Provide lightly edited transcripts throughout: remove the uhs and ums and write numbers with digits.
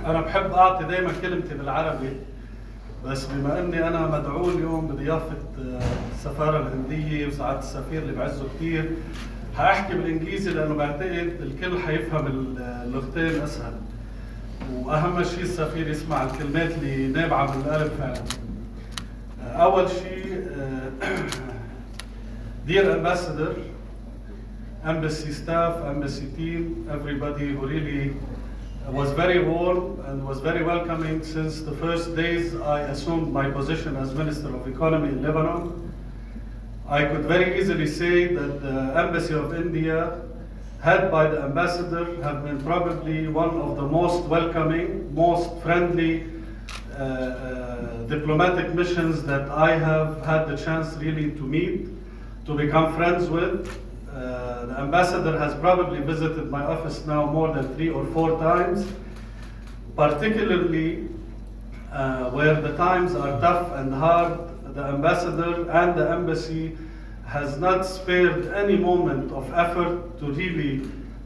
أنا بحب أعطي دايما كلمتي بالعربي، بس بما أني أنا مدعو اليوم بضيافة السفارة الهندية وسعادة السفير اللي بعزه كتير، هأحكي بالإنجليزي لأنه بعتقد الكل حيفهم اللغتين أسهل، وأهم شيء السفير يسمع الكلمات اللي نابعة من القلب فعلا. أول شيء Dear Ambassador, Embassy staff, Embassy team, everybody who really was very warm and was very welcoming since the first days I assumed my position as Minister of Economy in Lebanon. I could very easily say that the Embassy of India, head by the Ambassador, have been probably one of the most welcoming, most friendly diplomatic missions that I have had the chance really to meet, to become friends with. The ambassador has probably visited my office now more than 3 or 4 times, particularly where the times are tough and hard. The ambassador and the embassy has not spared any moment of effort to really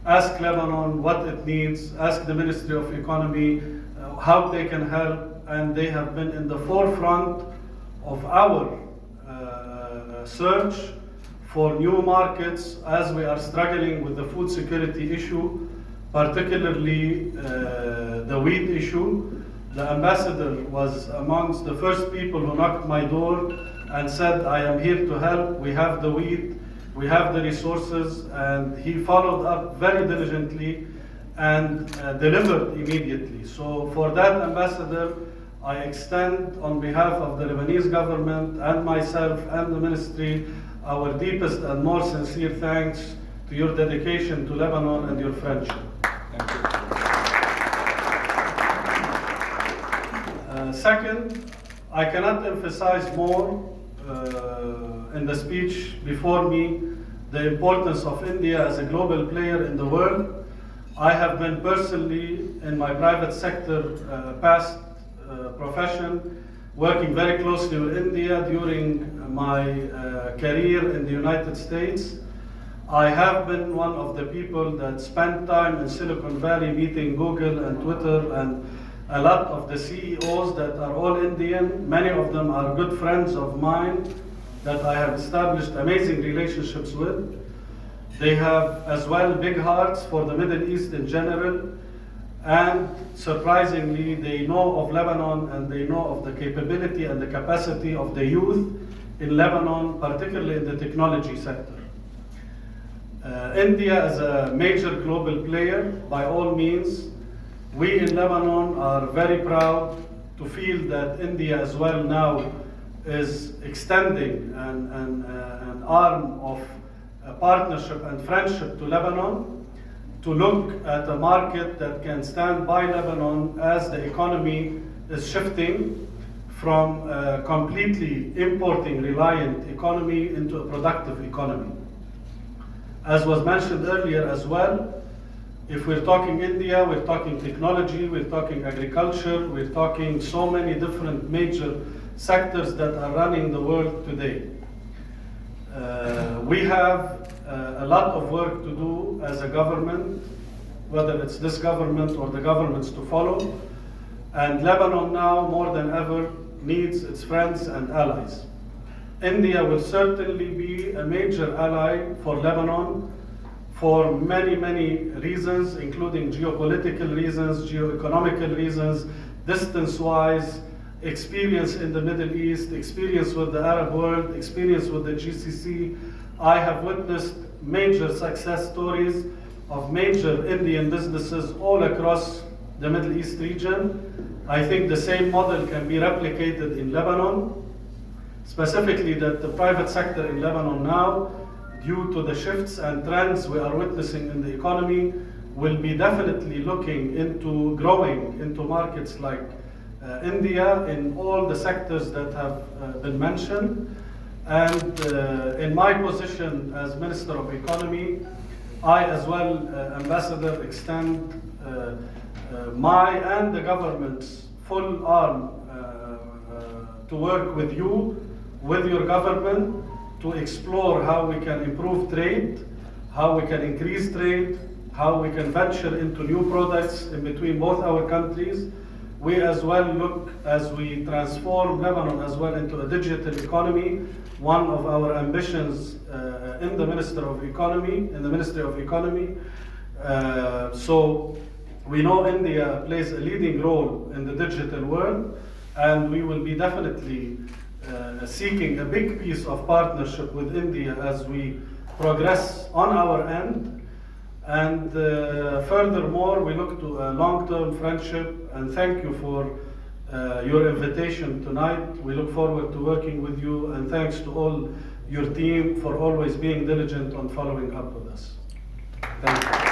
ask Lebanon what it needs, ask the Ministry of Economy how they can help, and they have been in the forefront of our search for new markets as we are struggling with the food security issue, particularly the wheat issue. The ambassador was amongst the first people who knocked my door and said, I am here to help, we have the wheat, we have the resources, and he followed up very diligently and delivered immediately. So for that ambassador, I extend on behalf of the Lebanese government and myself and the ministry our deepest and more sincere thanks to your dedication to Lebanon and your friendship. Thank you. Second, I cannot emphasize more in the speech before me the importance of India as a global player in the world. I have been personally, in my private sector past profession, working very closely with India during my career in the United States. I have been one of the people that spent time in Silicon Valley meeting Google and Twitter and a lot of the CEOs that are all Indian. Many of them are good friends of mine that I have established amazing relationships with. They have as well big hearts for the Middle East in general. And surprisingly, they know of Lebanon and they know of the capability and the capacity of the youth in Lebanon, particularly in the technology sector. India is a major global player, by all means. We in Lebanon are very proud to feel that India as well now is extending an arm of partnership and friendship to Lebanon, to look at a market that can stand by Lebanon as the economy is shifting from a completely importing reliant economy into a productive economy. As was mentioned earlier as well, if we're talking India, we're talking technology, we're talking agriculture, we're talking so many different major sectors that are running the world today. We have a lot of work to do as a government, whether it's this government or the governments to follow. And Lebanon now more than ever needs its friends and allies. India will certainly be a major ally for Lebanon for many, many reasons, including geopolitical reasons, geoeconomical reasons, distance-wise, experience in the Middle East, experience with the Arab world, experience with the GCC. I have witnessed major success stories of major Indian businesses all across the Middle East region. I think the same model can be replicated in Lebanon, specifically that the private sector in Lebanon now, due to the shifts and trends we are witnessing in the economy, will be definitely looking into growing into markets like India in all the sectors that have been mentioned. And in my position as Minister of Economy, I as well, Ambassador, extend my and the government's full arm to work with you, with your government, to explore how we can improve trade, how we can increase trade, how we can venture into new products in between both our countries. We as well look, as we transform Lebanon as well into a digital economy, one of our ambitions in the Ministry of Economy. So we know India plays a leading role in the digital world, and we will be definitely seeking a big piece of partnership with India as we progress on our end. And furthermore, we look to a long-term friendship, and thank you for your invitation tonight. We look forward to working with you, and thanks to all your team for always being diligent on following up with us. Thank you.